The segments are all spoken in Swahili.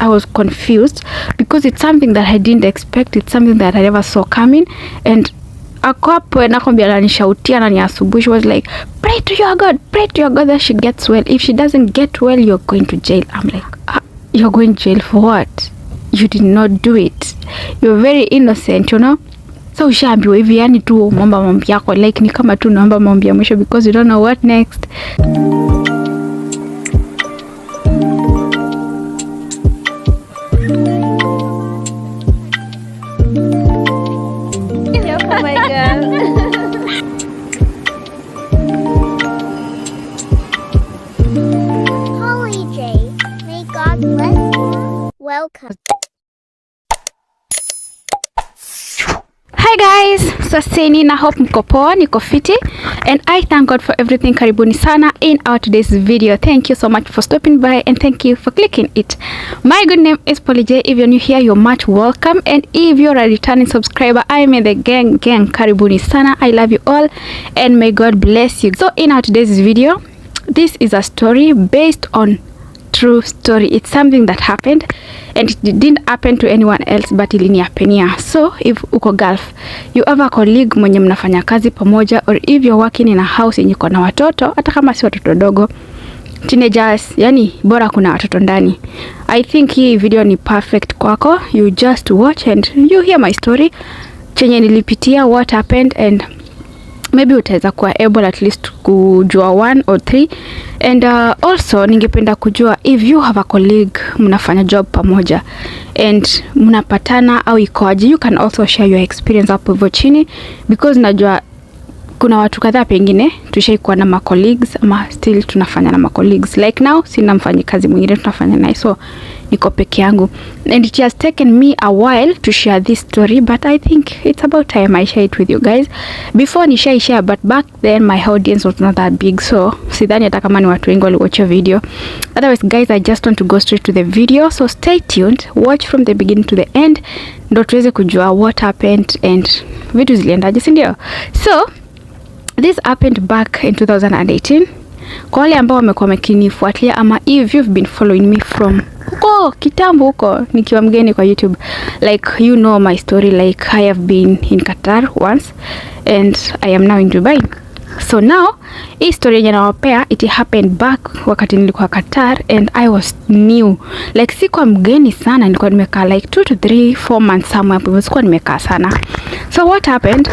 I was confused because it's something that I didn't expect. It's something that I never saw coming. And akapo nakwambia ananishautia na niasubuhi. She was like, pray to your God that she gets well. If she doesn't get well, you're going to jail. I'm like, you're going to jail for what? You did not do it. You're very innocent, you know. So ushaambiwa hivi, yani tu muomba maombi yako, like ni kama tu naomba maombi ya mwisho because you don't know what next. Oh my God. Holly J, may God bless you. Welcome. Hi guys, Saseni na hope mko poa, niko fiti, and I thank God for everything. Karibuni sana in our today's video. Thank you so much for stopping by and thank you for clicking it. My good name is Polly J. If you're new here, you're much welcome, and if you're a returning subscriber, I'm in the gang. Karibuni sana. I love you all and may God bless you. So in our today's video, this is a story based on true story. It's something that happened and it didn't happen to anyone else but iliniapenia. So if uko Gulf, you have a colleague mwenye mnafanya kazi pamoja, or if you're working in a house yenye iko na watoto, hata kama si watoto dogo, teenagers, yani bora kuna watoto ndani, I think hii video ni perfect kwako. You just watch and you hear my story, chenye nilipitia, what happened, and maybe utaweza kuwa able at least kujua 1 or 3. And also ningependa kujua if you have a colleague mnafanya job pamoja and mnapatana au ikoaje, you can also share your experience hapo hivyo chini, because najua kuna watu kadhaa pengine tushaikuwa na colleagues ama still tunafanya na colleagues. Like now sina mfanyikazi mwingine tunafanya naye, so niko peke yangu, and it has taken me a while to share this story, but I think it's about time I share it with you guys. Before ni share, but back then my audience was not that big, so sidhani hata kama ni watu wengi waliwatch your video. Otherwise guys, I just want to go straight to the video, so stay tuned, watch from the beginning to the end ndo tuweze kujua what happened and vitu ziliendaje, si ndio? So this happened back in 2018. Kwa wale ambao wamekuwa mkinifuatilia ama if you've been following me from huko kitambo huko nikiwa mgeni kwa YouTube, like you know my story, like I have been in Qatar once and I am now in Dubai. So now hii story yenye nawapea, it happened back wakati nilikuwa Qatar and I was new, like sikuwa mgeni sana, nilikuwa nimekaa like 2 to 3 4 months somewhere hapo, sikuwa nimekaa sana. So what happened,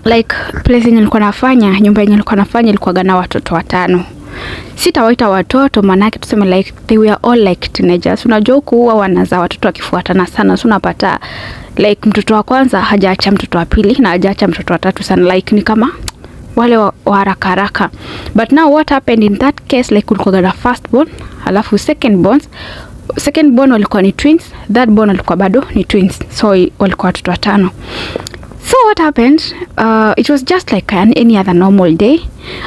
like place yenye nilikuwa nafanya, nyumba yenye nilikuwa nafanya ilikuwa na watoto 5. Sitawaita watoto manake tuseme like they were all like teenagers. Unajua huwa wanazaa watoto wakifuatana sana, so unapata like mtoto wa kwanza hajaacha mtoto wa pili na hajaacha mtoto wa tatu sana, like ni kama wale wa haraka haraka. But now what happened in that case, like kulikuwa na first born alafu second born walikuwa ni twins, third born walikuwa bado ni twins, so walikuwa watoto 5. So what happened, it was just like any other normal day,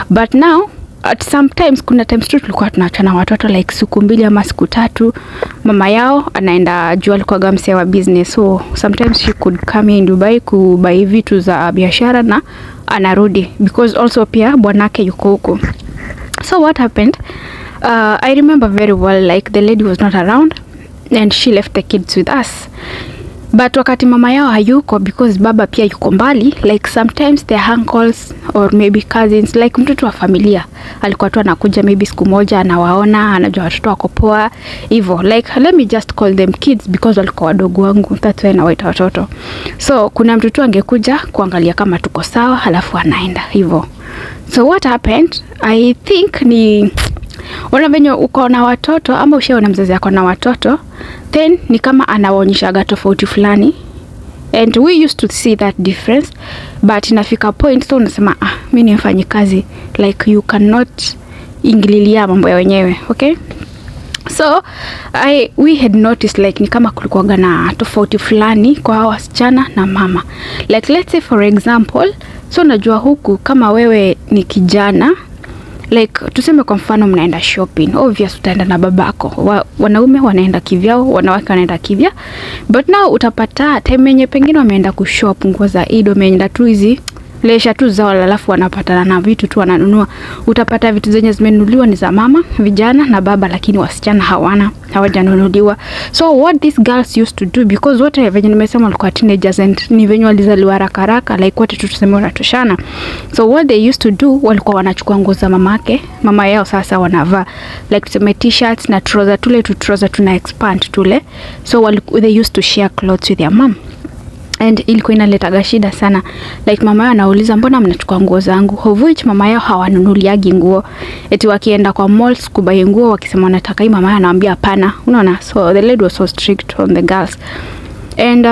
but now at sometimes kuna times tu tulikuwa tunaachana watoto like siku 2 ama siku 3. Mama yao anaenda juu, alikuwa gamse wa business, so sometimes she could come in Dubai kubai vitu za biashara na anarudi because also pia bwanake yuko huko. So what happened, I remember very well, like the lady was not around and she left the kids with us. But wakati mama yao hayuko, because baba pia yuko mbali, like sometimes their uncles or maybe cousins, like mtoto wa familia alikuwa tu anakuja maybe siku moja, anawaona, anajua watoto wako poa hivyo, like let me just call them kids because walikuwa wadogo wangu, that's why nawaita watoto. So kuna mtoto angekuja kuangalia kama tuko sawa halafu anaenda hivyo. So what happened, I think ni wana venye uko na watoto ama ushaona mzazi yako na watoto, then ni kama anawaonyeshaga tofauti fulani, and we used to see that difference, but inafika point so unasema mimi ni mfanyikazi, like you cannot ingililia mambo ya wenyewe, okay? So we had noticed like ni kama kulikuwa na tofauti fulani kwa wasichana na mama, like let's say for example, so najua huku kama wewe ni kijana, like tuseme kwa mfano mnaenda shopping, obvious utaenda na babako, wanaume wanaenda kivyao, wanawake wanaenda kivya, but now utapata time yenye pengine wameenda kushop nguo za Ido, wameenda tu hizi lesha tu zao, alafu wanapatana na vitu tu wananunua. Utapata vitu zenye zimenunuliwa ni za mama, vijana na baba, lakini wasichana hawajanunuliwa. So what these girls used to do, because wote venye nimesema walikuwa teenagers and ni venye walizaliwa haraka like wote tu tuseme wanatoshana. So what they used to do, walikuwa wanachukua nguo za mama yao sasa wanavaa, like tuseme t-shirts na trouser, tule tu trouser tuna expand tule. So they used to share clothes with their mom. And ilikuwa inaleta shida sana. Like mama yao anauliza mbona mnachukua nguo zangu? Of which mama yao hawanunuliagi nguo. Eti wakienda kwa malls kubai nguo wakisema wanataka hii, mama yao anawaambia hapana. Unaona? So the lady was so strict on the girls. And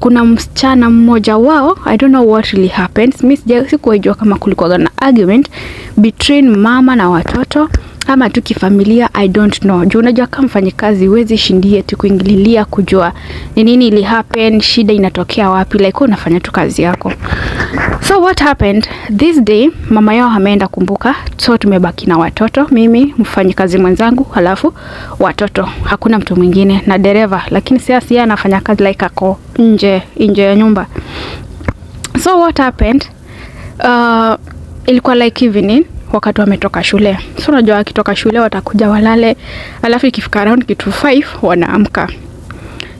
kuna msichana mmoja wao, I don't know what really happened. Mimi sikuwajua kama kulikuwa na argument between mama na watoto ama tu kifamilia, I don't know. Juu unajua kama mfanyikazi huwezi shindie tu kuingililia kujua ni nini ili happen, shida inatokea wapi, like unafanya tu kazi yako. So what happened this day, mama yao ameenda kumbuka, so tumebaki na watoto, mimi, mfanyikazi mwenzangu, halafu watoto, hakuna mtu mwingine na dereva, lakini sasa yeye anafanya kazi like ako nje ya nyumba. So what happened, ilikuwa like evening wakati wametoka shule. So unajua wakitoka shule watakuja walale, alafu ikifika around kitu 5 wanaamka.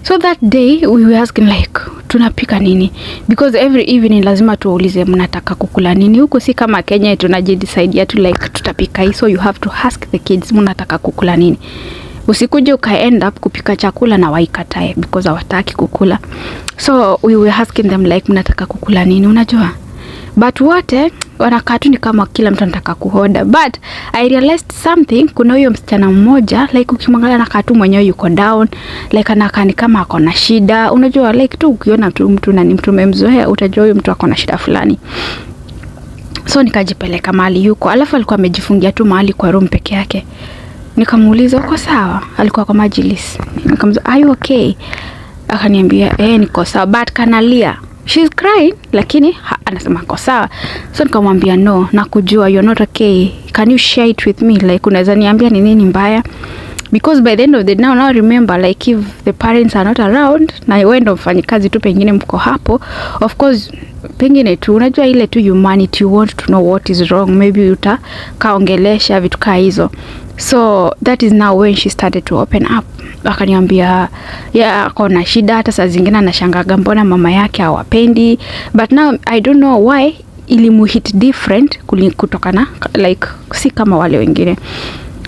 So that day we were asking like tunapika nini, because every evening lazima tuulize mnataka kukula nini. Huko si kama Kenya tunajidecide tu like tutapika hii. So you have to ask the kids mnataka kukula nini. Usikuje end up kupika chakula na waikatae because hawataki kukula. So we were asking them like mnataka kukula nini, unajua. But wote wanakaa tu ni kama kila mtu anataka kuhoda. But I realized something, kuna huyo msichana mmoja like ukimwangalia anakaa tu mwenyewe yuko down, like anakaa ni kama ako na shida. Unajua like tu ukiona mtu na ni mtu umemzoea utajua huyo mtu ako na shida fulani. So nikajipeleka mahali yuko, alafu alikuwa amejifungia tu mahali kwa room peke yake. Nikamuuliza uko sawa? Alikuwa kwa majlis. Nikamuuliza are you okay? Akaniambia niko sawa, but kanalia. She's crying lakini anasema kwa sawa. So nikamwambia no, nakujua you're not okay. Can you share it with me? Like unaweza niambia ni nini mbaya? Because by the end of the day now remember like if the parents are not around na wewe ndo mfanyikazi tu pengine mko hapo, of course pengine tu unajua ile tu humanity, you want to know what is wrong, maybe utakaongelesha vitu kama hizo. So that is now when she started to open up. Akaniambia akona shida, hata saa zingine anashangaga mbona mama yake hawapendi, but now I don't know why ilimuhit different kutokana like si kama wale wengine.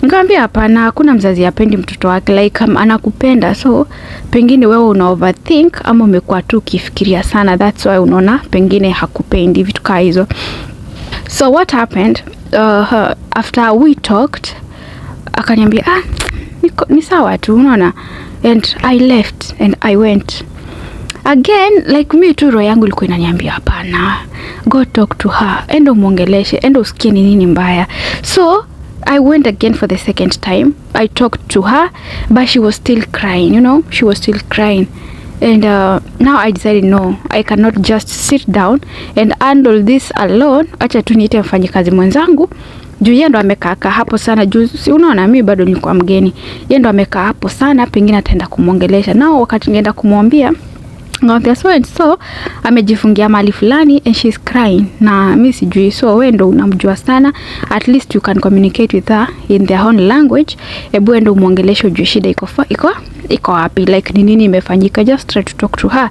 Nikamwambia hapana, hakuna mzazi hapendi mtoto wake, like anakupenda. So pengine wewe una overthink ama umekuwa tu ukifikiria sana, that's why unaona pengine hakupendi vitu kama hizo. So what happened after we talked, akaniambia ni sawa tu unaona, and I left and I went again. Like me tu roho yangu ilikuwa inaniambia hapana, go talk to her, endo muongeleshe, endo usikie ni nini mbaya. So I went again for the second time. I talked to her, but she was still crying, you know, she was still crying. And now I decided no, I cannot just sit down and handle this alone. Acha tu niite mfanyikazi mwenzangu, juu yeye ndo amekaa hapo sana. Juu si unaona mimi bado nilikuwa mgeni, yeye ndo amekaa hapo sana, pengine ataenda kumuongelesha. Nao wakati ningeenda kumwambia ngombe so amejifungia mahali fulani and she's crying na mimi sijui. So wewe ndo unamjua sana, at least you can communicate with her in their own language. Ebu ndo muongeleshe ujue shida iko wapi, like ni nini imefanyika, just try to talk to her.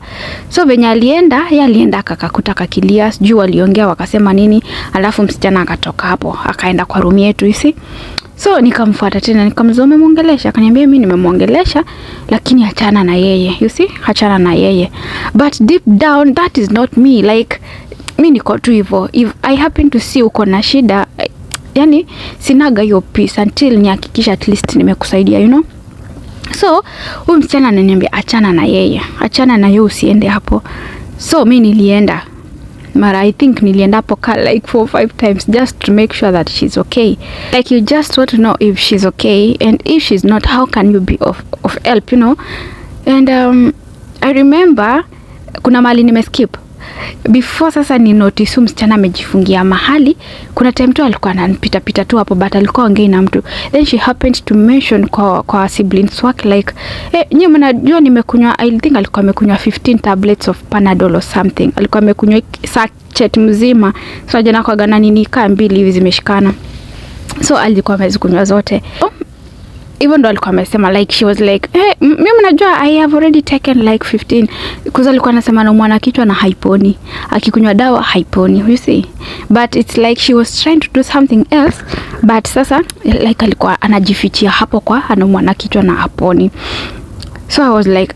So venye alienda akakakuta kakilia, sijui waliongea wakasema nini, alafu msichana akatoka hapo akaenda kwa room yetu hisi. So nikamfuata tena nikamzoma umemuongelesha, akaniambia mimi nimemuongelesha lakini achana na yeye, you see, achana na yeye. But deep down that is not me, like mimi niko tu hivyo. If I happen to see uko na shida, yani sinaga hiyo peace until nihakikisha at least nimekusaidia, you know. So huyu msichana ananiambia achana na yeye, achana na yeye, usiende hapo. So mimi nilienda mara, I think nilienda hapo like 4 or 5 times just to make sure that she's okay. Like you just want to know if she's okay, and if she's not, how can you be of help, you know. And I remember kuna mali nimeskip before. Sasa ni notice msichana amejifungia mahali. Kuna time tu alikuwa ananipita tu hapo, but alikuwa ongea na mtu, then she happened to mention kwa siblings wake like nyinyi mnajua nimekunywa, I think alikuwa amekunywa 15 tablets of Panadol or something. Alikuwa amekunywa saa chat mzima. So jana kwa gana nini kaa 2 hivi zimeshikana. So alikuwa amezikunywa zote. Even ndo alikuwa amesema like she was like, "Hey, mimi najua I have already taken like 15." Because alikuwa anasema anaumwa na kichwa na haiponi. Akikunywa dawa haiponi, you see. But it's like she was trying to do something else, but sasa like alikuwa anajifichia hapo kwa anaumwa na kichwa na haponi. So I was like,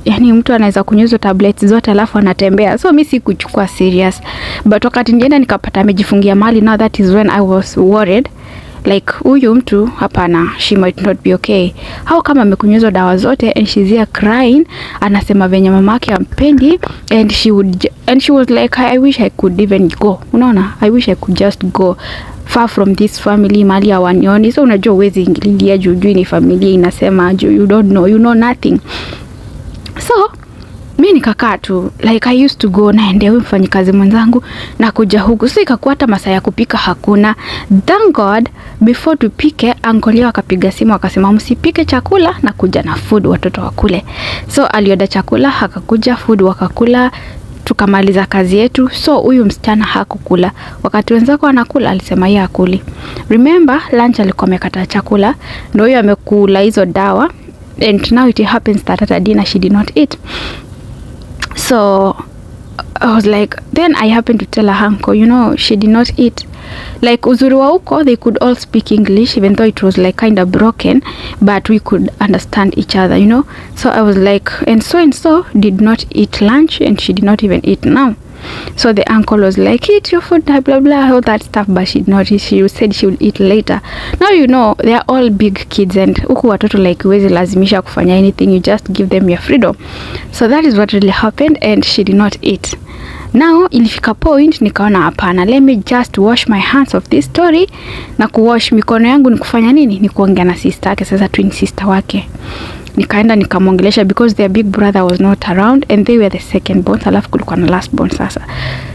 yani mtu anaweza kunywa hizo tablets zote alafu anatembea. So mimi sikuchukua serious. But wakati nilienda nikapata amejifungia mali, now that is when I was worried. Like huyu mtu hapana, she might not be okay. How kama amekunywa hizo dawa zote and she's here crying, anasema venye mamake ampendi, and she was like, I wish I could even go. Unaona? I wish I could just go far from this family, mali hawanioni. So unajua uwezi ingililia juu ni familia inasema juu you don't know, you know nothing. So mimi nikakaa tu, like I used to go naende huyu mfanyikazi mwenzangu na kuja huku. So ikakuwa hata masaa ya kupika hakuna. Thank God before tupike uncle akapiga simu akasema msipike chakula na kuja na food watoto wakule. So alioda chakula, akakuja food wakakula, tukamaliza kazi yetu. So huyu msichana hakukula. Wakati wenzako wanakula alisema yeye hakuli. Remember lunch alikuwa amekata chakula, ndio huyo amekula hizo dawa, and now it happens that at dinner she did not eat. So I was like, then I happened to tell her uncle, you know, she did not eat. Like uzuri wa huko, they could all speak English, even though it was like kind of broken, but we could understand each other, you know. So I was like, and so did not eat lunch, and she did not even eat now. So the uncle was like, eat your food, blah blah blah, all that stuff, but she did not eat. She said she would eat later. Now you know they are all big kids, and huku watoto like huwezi lazimisha kufanya anything, you just give them your freedom. So that is what really happened, and she did not eat. Now ilifika point nikaona hapana, let me just wash my hands of this story. Na kuwash mikono yangu ni kufanya nini? Ni kuongea na sister yake, sasa twin sister wake. Nikaenda nikamwongelesha because their big brother was not around, and they were the second born, alafu kulikuwa na last born sasa.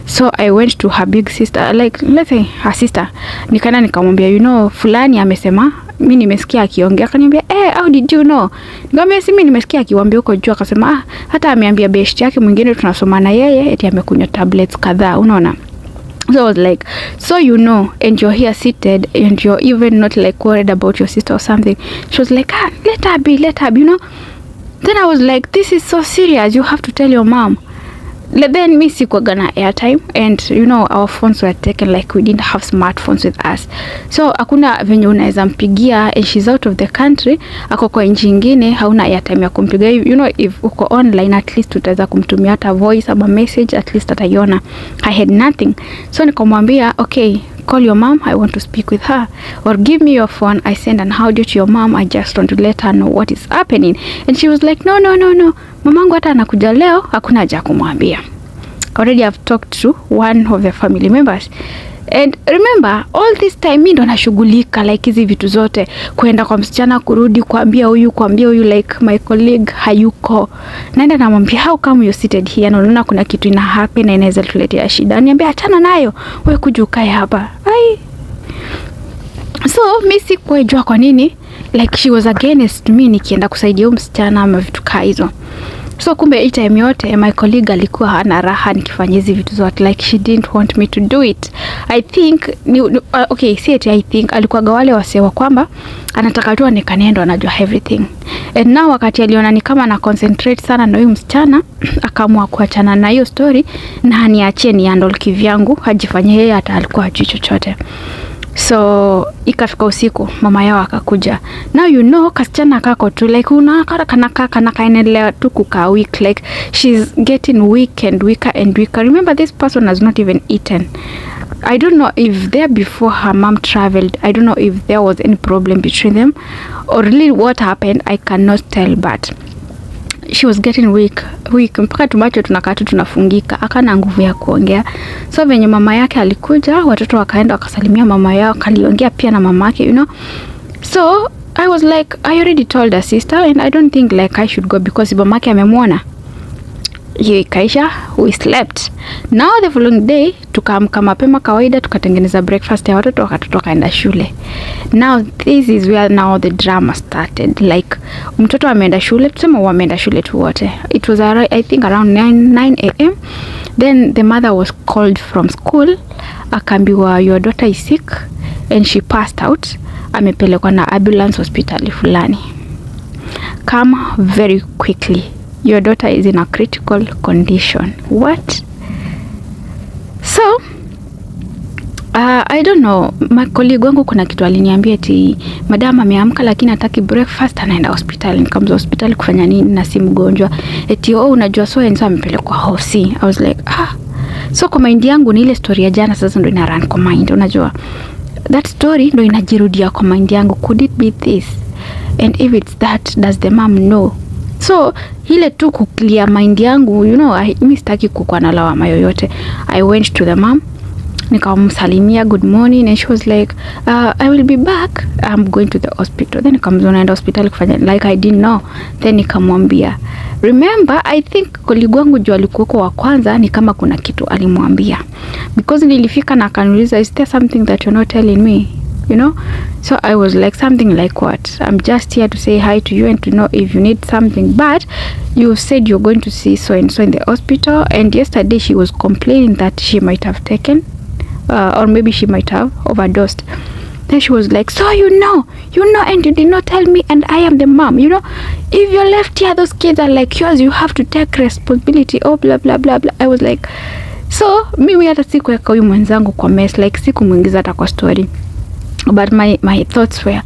So I went to her big sister, like let's say her sister. Nikaenda nikamwambia, you know, fulani amesema, mimi nimesikia akiongea. Akaniambia, how did you know? Nikamwambia mimi nimesikia akiwaambia huko juu. Akasema hata ameambia best yake mwingine tunasoma na yeye eti amekunywa tablets kadhaa, unaona. So I was like, so you know, and you're here seated, and you're even not like worried about your sister or something. She was like, let her be, you know. Then I was like, this is so serious, you have to tell your mom. Then me sikuwaga na airtime, and you know our phones were taken, like we didn't have smartphones with us. So hakuna venye unaweza mpigia, and she's out of the country, ako kwa nchi nyingine, hauna airtime ya kumpigia. You know, if uko online at least utaweza kumtumia hata voice ama message, at least ataiona. I had nothing. So nikamwambia, okay, call your mom, I want to speak with her, or give me your phone, I send an audio to your mom, I just want to let her know what is happening. And she was like, no, mamangu hata anakuja leo, hakuna haja kumwambia. Already I've talked to one of the family members. And remember, all this time mimi ndo nashughulika like hizi vitu zote, kwenda kwa msichana, kurudi, kuambia huyu, like my colleague hayuko. Naenda namwambia, how come you seated here? Na unaona kuna kitu ina happen na inaweza tuletea shida. Niambia achana nayo, wewe kuja ukae hapa. So mimi sikujua kwa nini like she was against me nikienda kusaidia huyu msichana ama vitu kama hizo. So kumbe hii time yote my colleague alikuwa hana raha nikifanya hizi vitu zote, like she didn't want me to do it. I think I think alikuwa wale wasewa kwamba anataka tu aonekane ndo anajua everything. And now wakati aliona ni kama na concentrate sana na huyu msichana, akaamua kuachana na hiyo story na aniachie ni handle kivyangu, hajifanye yeye hata alikuwa hajui chochote. So ikafika usiku, mama yao akakuja. Now you know kasichana kako tu like kanakaendelea tu kukaa weak, like she's getting weak and weaker and weaker. Remember, this person has not even eaten. I don't know if there before her mom traveled, I don't know if there was any problem between them or really what happened, I cannot tell, but she was getting weak mpaka tumacho tunakaa tu tunafungika, akana nguvu ya kuongea. So venye mama yake alikuja, watoto wakaenda wakasalimia mama yao, kaliongea pia na mama yake, you know. So I was like, I already told her sister, and I don't think like I should go because mama yake amemwona. Kaisha, we slept. Now the following day tukaamka mapema kawaida, tukatengeneza breakfast ya watoto, wakatoto kaenda shule. Now this is where now the drama started. Like mtoto ameenda shule, tuseme wameenda shule tu wote. It was I think around 9 a.m. Then the mother was called from school, akaambiwa your daughter is sick and she passed out, amepelekwa na ambulance hospitali fulani, come very quickly, your daughter is in a critical condition. What? So I don't know, my colleague wangu kuna kitu aliniambia eti madam ameamka lakini hataki breakfast, anaenda hospitali. Nikamza hospitali kufanya nini na si mgonjwa? Eti unajua so and so amepelekwa hosi. I was like so kwa mind yangu ni ile story ya jana sasa ndo ina run kwa mind, unajua that story ndo inajirudia kwa mind yangu. Could it be this? And if it's that, does the mom know? So ile tu kuclear mind yangu, you know, mimi sitaki kukua na lawama yoyote. I went to the mom, nikamsalimia good morning, and she was like I will be back, I'm going to the hospital. Then nikamwambia naenda hospitali kufanya, like I didn't know. Then nikamwambia, remember I think colleague wangu juu alikuwa wa kwanza, ni kama kuna kitu alimwambia, because nilifika na akaniuliza, is there something that you're not telling me, you know? So I was like, something like what? I'm just here to say hi to you and to know if you need something, but you said you're going to see so and so in the hospital, and yesterday she was complaining that she might have taken or maybe she might have overdosed. Then she was like, so you know, and you did not tell me, and I am the mom, you know, if you're left here, those kids are like yours, you have to take responsibility, oh blah blah blah blah. I was like, so mimi hata sikuweka huyu mwenzangu kwa mess, like sikumwingiza hata kwa story, but my thoughts were,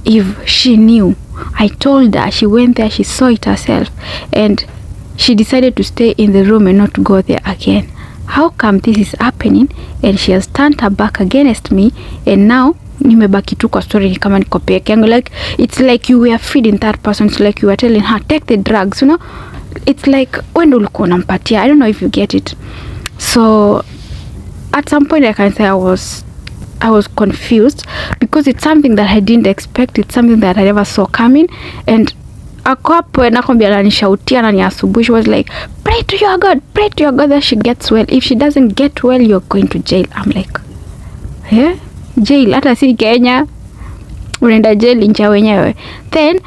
if she knew, I told her, she went there, she saw it herself, and she decided to stay in the room and not to go there again. How come this is happening and she has turned her back against me, and now nimebaki tu kwa story kama niko peke yangu? Like it's like you were feeding that person, it's like you were telling her take the drugs, you know, it's like when ulikuwa unampatia. I don't know if you get it. So at some point I can say I was confused, because it's something that I didn't expect, it's something that I never saw coming. And akapo nakwambia ananishautia na ni asubuhi, she was like, pray to your God that she gets well, if she doesn't get well you're going to jail. I'm like, jail? Hata si Kenya unaenda jail nje wenyewe. Then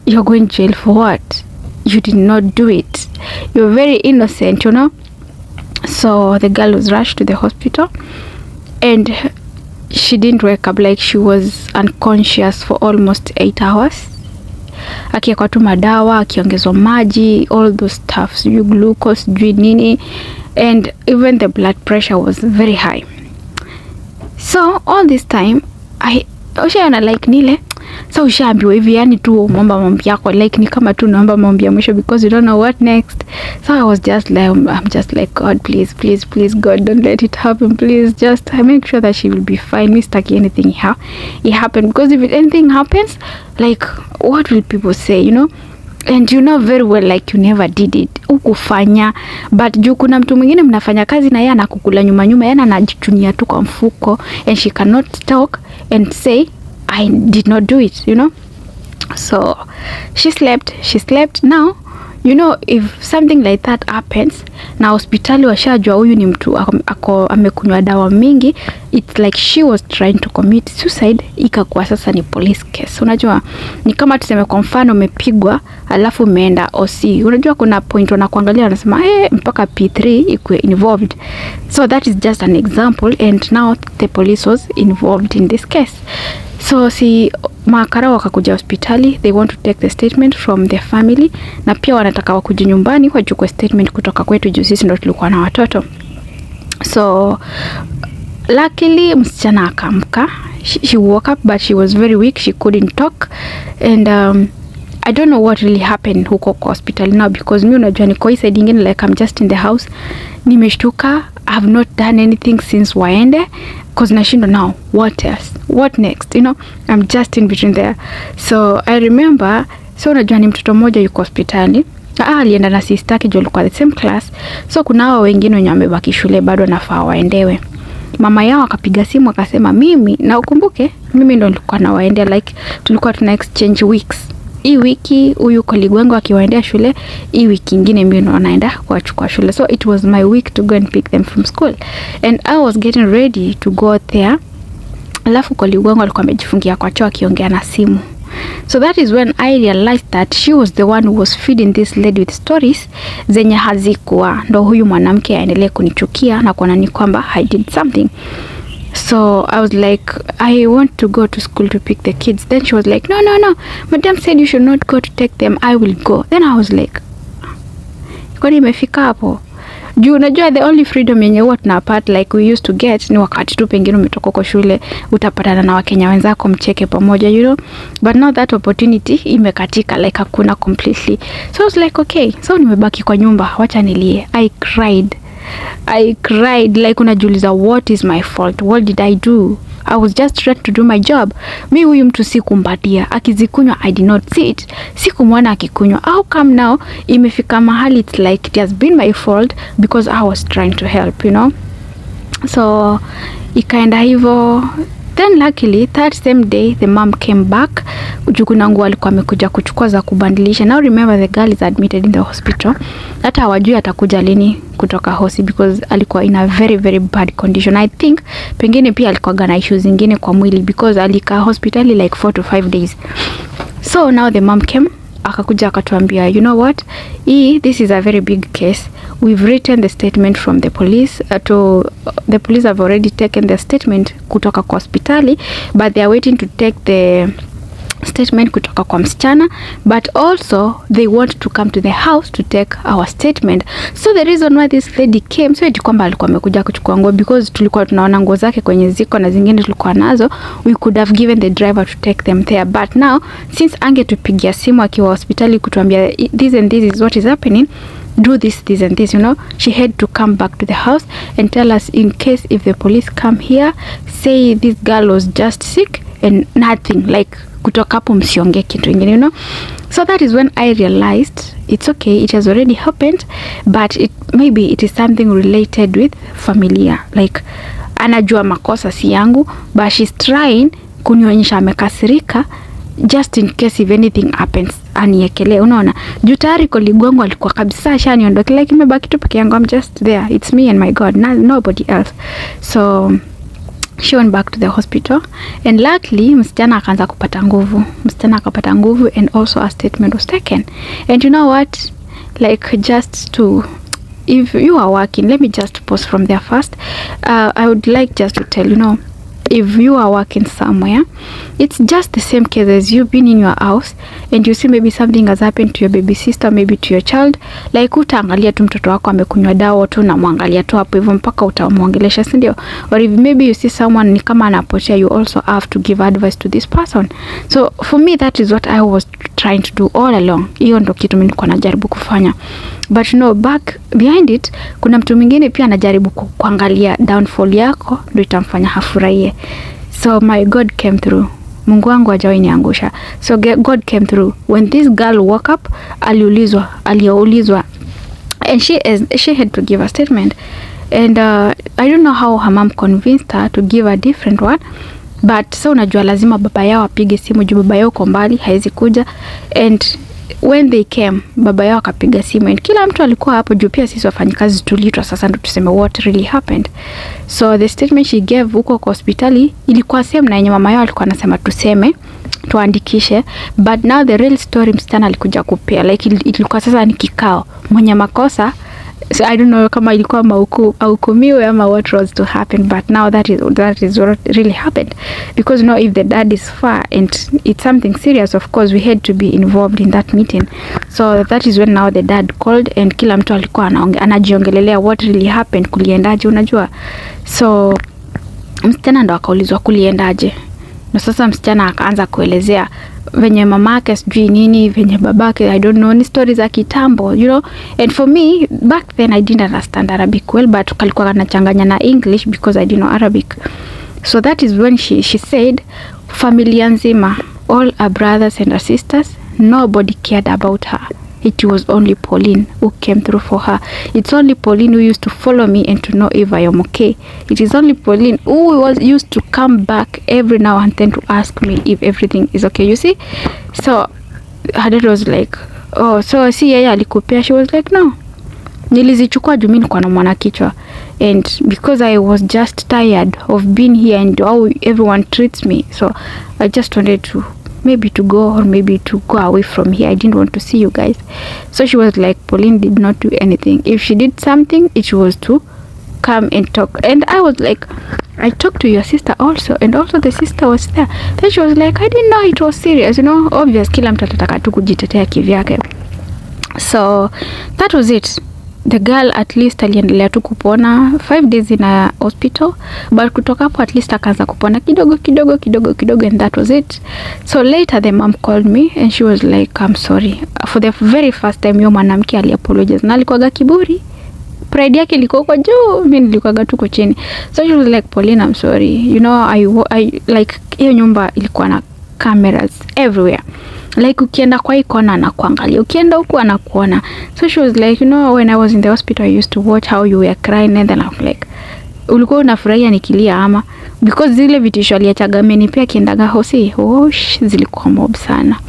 you're going jail for what? You did not do it, you're very innocent, you know. So the girl was rushed to the hospital and she didn't wake up, like she was unconscious for almost 8 hours. Akiwekwa tu madawa, akiongezwa maji, all those stuff, sijui glucose, sijui nini, and even the blood pressure was very high. So all this time ushaona like nile, so ushaambiwa hivi, yani tu muomba maombi yako, like ni kama tu naomba maombi ya mwisho, because you don't know what next. So I was just like, I'm just like, God, please God, don't let it happen, please just make sure that she will be fine. Mistake anything it happened, because if anything happens, like what will people say, you know? And you know very well like you never did it, ukufanya, but juu kuna mtu mwingine mnafanya kazi na yeye anakukula nyuma, yeye anajichunia tu kwa mfuko, and she cannot talk and say I did not do it, you know. So she slept. Now you know, if something like that happens na hospitali washajua huyu ni mtu amekunywa dawa mingi, it's like she was trying to commit suicide, ikakuwa sasa ni police case. Unajua ni kama tuseme kwa mfano umepigwa alafu umeenda OC, unajua kuna point wanakuangalia wanasema mpaka P3 ikuwe involved. So that is just an example, and now the police was involved in this case. So si makara wakakuja hospitali, they want to take the statement from the family, na pia wanataka wakuje nyumbani wachukue statement kutoka kwetu juu sisi ndo tulikuwa na watoto. So luckily msichana akamka, she woke up but she was very weak, she couldn't talk, and I don't know what really happened huko kwa hospital now, because mimi unajua niko hii side nyingine, like I'm just in the house, nimeshtuka, I have not done anything since waende, because nashindo now what else, what next, you know, I'm just in between there. So I remember, so unajua ni mtoto mmoja yuko hospitali, alienda na sister yake juu walikuwa the same class, so kuna hao wengine wenye wamebaki shule bado nafaa waendewe. Mama yao akapiga simu akasema, mimi na ukumbuke mimi ndo nilikuwa na waendea, like tulikuwa tuna exchange weeks. Hii wiki huyu colleague wangu akiwaendea shule, hii wiki nyingine mimi ndo naenda kuwachukua shule. So it was my week to go and pick them from school, and I was getting ready to go there. Alafu colleague wangu alikuwa amejifungia kwa choo akiongea na simu. So that is when I realized that she was the one who was feeding this lady with stories zenye hazikuwa, ndo huyu mwanamke aendelee kunichukia na kuona ni kwamba I did something. So I was like, I want to go to school to pick the kids. Then she was like, no, madam said you should not go to take them, I will go. Then I was like, kwani imefika hapo? Juu unajua the only freedom yenye huwa tunapata like we used to get ni wakati tu pengine umetoka kwa shule utapatana na Wakenya wenzako mcheke pamoja, you know, but now that opportunity imekatika, like hakuna completely. So I was like, okay, so nimebaki kwa nyumba, wacha nilie. I cried like unajiuliza, what is my fault? What did I do? I was just trying to do my job. Mi huyu mtu sikumbatia, akizikunywa I did not see it, sikumwona akikunywa. How come now imefika mahali it's like it has been my fault because I was trying to help, you know? So ikaenda hivyo. Then luckily that same day the mom came back. Jukunangu alikuwa amekuja kuchukua za kubandilisha. Now remember the girl is admitted in the hospital. Hata hawajui atakuja lini kutoka hosi because alikuwa in a very very bad condition. I think pengine pia alikuwa na issues zingine kwa mwili because alikaa hospitali like 4 to 5 days. So now the mom came, akakuja akatuambia, you know what, this is a very big case. We've written the statement from the police the police have already taken the statement kutoka kwa hospitali, but they are waiting to take the statement kutoka kwa msichana, but also they want to come to the house to take our statement. So the reason why this lady came, so eti kwamba alikuwa amekuja kuchukua nguo, because tulikuwa tunaona nguo zake kwenye ziko na zingine tulikuwa nazo, we could have given the driver to take them there, but now since angetupigia simu akiwa hospitali kutuambia this and this is what is happening, do this and this, you know, she had to come back to the house and tell us in case if the police come here, say this girl was just sick and nothing, like kutoka hapo msiongee kitu ingine, you know. So that is when I realized it's okay, it has already happened, but maybe it is something related with familia, like anajua makosa si yangu, but she's trying kunionyesha amekasirika just in case if anything happens aniekele, unaona. Juu tayari koligongo alikuwa kabisa shaniondoke, like imebaki tu peke yangu, I'm just there, it's me and my God, nobody else. So she went back to the hospital and luckily msichana akaanza kupata nguvu, and also a statement was taken. And you know what, like just to, if you are working, let me just pause from there first. I would like just to tell, you know, if you are working somewhere, it's just the same case as you've been in your house and you see maybe something has happened to your baby sister, maybe to your child, like utaangalia tu mtoto wako amekunywa dawa tu na muangalia tu hapo hivyo mpaka utamuongelesha, si ndio? Or if maybe you see someone ni kama anapotea, you also have to give advice to this person. So for me that is what I was trying to do all along. Hiyo ndo kitu mimi nilikuwa najaribu kufanya, but no, back behind it kuna mtu mwingine pia anajaribu kuangalia downfall yako ndio itamfanya hafurahie. So my God came through. Mungu wangu hajawahi niangusha. So God came through. When this girl woke up, aliulizwa and she had to give a statement, and I don't know how her mom convinced her to give a different one, but so unajua lazima baba yao apige simu juu baba yao kwa mbali haizi kuja, and when they came baba yao akapiga simu and kila mtu alikuwa hapo juu pia sisi wafanyikazi tuliitwa sasa ndo tuseme what really happened. So the statement she gave huko kwa hospitali ilikuwa same na yenye mama yao alikuwa anasema tuseme tuandikishe, but now the real story msichana alikuja kupea, like ilikuwa sasa ni kikao mwenye makosa. So I don't know kama ilikuwa hukumiwe ama what was to happen, but now that is what really happened, because you know if the dad is far and it's something serious, of course we had to be involved in that meeting. So that is when now the dad called and kila mtu alikuwa anajiongelelea what really happened, kuliendaje, unajua. So msichana ndo akaulizwa kuliendaje, na sasa msichana akaanza kuelezea venye mamake sijui nini, venye babake I don't know, ni stories za kitambo, you know. And for me back then I didn't understand Arabic well, but kalikuwa kanachanganya na English because I didn't know Arabic. So that is when she said familia nzima, all her brothers and her sisters, nobody cared about her. It was only Pauline who came through for her. It's only Pauline who used to follow me and to know if I am okay. It is only Pauline who was used to come back every now and then to ask me if everything is okay, you see. So her dad was like, oh, so si yeye alikupea? She was like, no, nilizichukua juu mimi nilikuwa na mwana kichwa, and because I was just tired of being here and how everyone treats me, so I just wanted to maybe to go or maybe to go away from here. I didn't want to see you guys. So she was like, Pauline did not do anything. If she did something, it was to come and talk. And I was like, I talked to your sister also, and also the sister was there. Then she was like, I didn't know it was serious, you know. Obvious, kila mtu atataka tu kujitetea kivyake. So that was it. The girl at least aliendelea tu kupona 5 days in a hospital, but kutoka hapo at least akaanza kupona kidogo, and that was it. So later the mom called me and she was like, I'm sorry. For the very first time yo mwanamke aliapologize, na alikuwa kiburi, pride yake ilikuwa kwa juu, mimi nilikuwa tu chini. So she was like, Pauline, I'm sorry, you know, I like hiyo nyumba ilikuwa na cameras everywhere. Like ukienda kwa ikona anakuangalia, ukienda huku anakuona. So she was like, you know, when I was in the hospital I used to watch how you were crying, and then I'm like, ulikuwa unafurahia nikilia ama? Because zile vitisho aliachaga mimi pia kiendaga hosi, zilikuwa mob sana.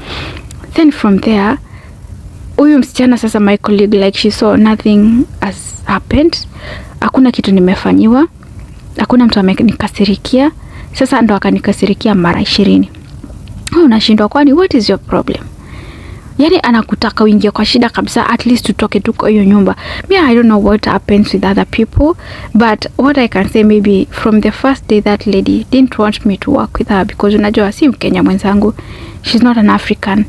Then from there, huyu msichana sasa, my colleague, like she saw nothing has happened. Hakuna kitu nimefanyiwa, hakuna mtu amenikasirikia. Sasa ndo akanikasirikia mara 20. Unashindwa, kwani what is your problem? Yani anakutaka uingie kwa shida kabisa, at least tutoke tu kwa hiyo nyumba. I don't know what happens with other people, but what I can say, maybe from the first day that lady didn't want me to work with her, because unajua si Mkenya mwenzangu, she's not an African,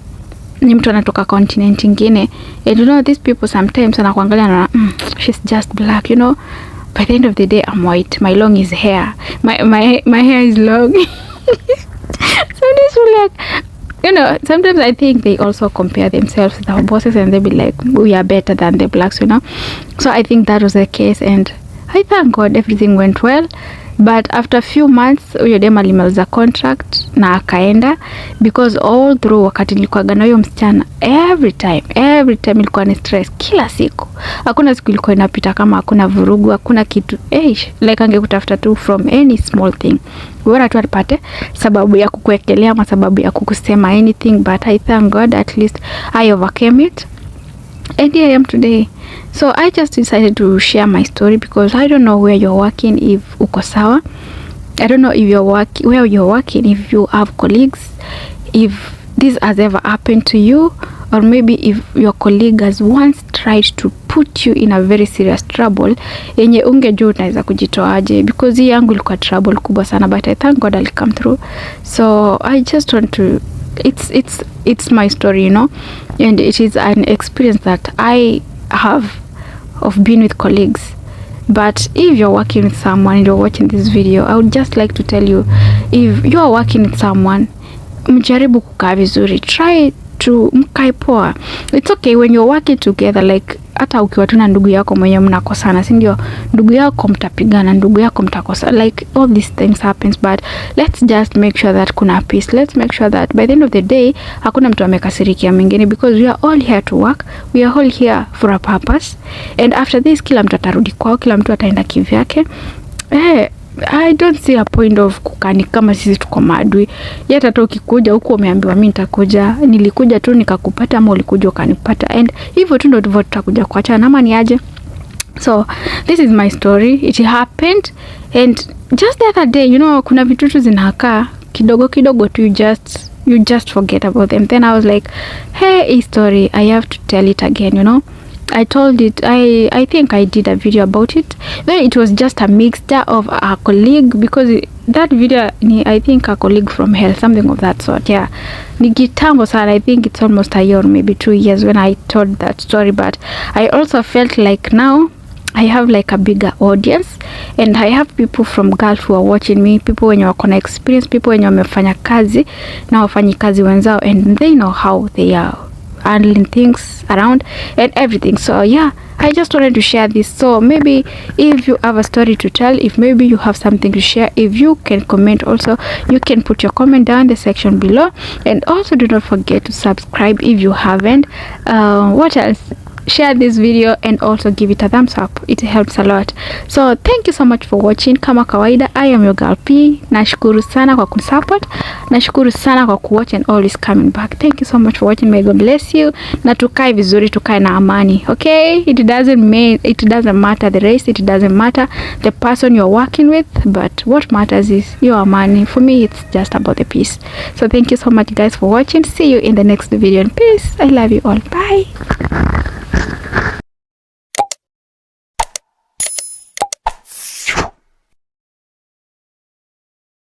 ni mtu anatoka continent ingine. And you know, these people sometimes anakuangalia na she's just black, you know. By the end of the day, I'm white. My long is hair. My hair is long. Sometimes we're like, you know, sometimes I think they also compare themselves with our bosses, and they be like, we are better than the blacks, you know. So I think that was the case, and I thank God everything went well. But after a few months, huyo dem alimaliza contract na akaenda, because all through wakati nilikuwa na huyo msichana, every time ilikuwa ni stress kila siku. Hakuna siku ilikuwa inapita kama hakuna vurugu, hakuna kitu. Like angekutafuta tu from any small thing. Bora tu apate sababu ya kukuekelea ama sababu ya kukusema anything. But I thank God at least I overcame it, and here I am today. So I just decided to share my story, because I don't know where you're working, if uko sawa. I don't know if where you're working, if you have colleagues, if this has ever happened to you, or maybe if your colleague has once tried to put you in a very serious trouble yenye ungejua unaweza kujitoaje, because hii yangu ilikuwa trouble kubwa sana, but I thank God I'll come through. So I just want to, it's my story, you know, and it is an experience that I have of being with colleagues. But if you're working with someone and you're watching this video, I would just like to tell you, if you're working with someone, mjaribu kukaa vizuri, try to mkae poa. It's okay when you're working together, like hata ukiwa tu na ndugu yako mwenye mnakosana, si ndio? Ndugu yako mtapigana, ndugu yako mtakosa, like all these things happens, but let's just make sure that kuna peace. Let's make sure that by the end of the day hakuna mtu amekasirikia mwingine, because we are all here to work, we are all here for a purpose, and after this kila mtu atarudi kwao, kila mtu ataenda kivyake. I don't see a point of kukani kama sisi tuko maadui. Yet hata ukikuja huko umeambiwa mimi nitakuja, nilikuja tu nikakupata, ama ulikuja ukanipata, and hivyo tu ndio tutakuja kuachana, ama ni aje? So this is my story, it happened, and just the other day, you know, kuna vitu zinakaa kidogo tu, you just forget about them. Then I was like, hey, story, I have to tell it again, you know. I told it, I think I did a video about it. Then it was just a mixture of a colleague, because that video, I think a colleague from hell, something of that sort. Yeah, ni kitambo sana. I think it's almost a year or maybe 2 years when I told that story. But I also felt like now I have like a bigger audience, and I have people from Gulf who are watching me, people wenye wako na experience, people wenye wamefanya kazi na wafanyikazi wenzao, and they know how they are handling things around and everything. So yeah, I just wanted to share this. So maybe if you have a story to tell, if maybe you have something to share, if you can comment also, you can put your comment down in the section below, and also do not forget to subscribe if you haven't. What else? share this video and also give it a thumbs up. It helps a lot. So thank you so much for watching. Kama kawaida, I am your girl P. Nashukuru sana kwa kunisupport. Nashukuru sana kwa kuwatch and always coming back. Thank you so much for watching. May God bless you. Na tukae vizuri, tukae na amani. Okay? It doesn't matter the race, it doesn't matter the person you're working with, but what matters is your amani. For me, it's just about the peace. So thank you so much guys for watching. See you in the next video and peace. I love you all. Bye.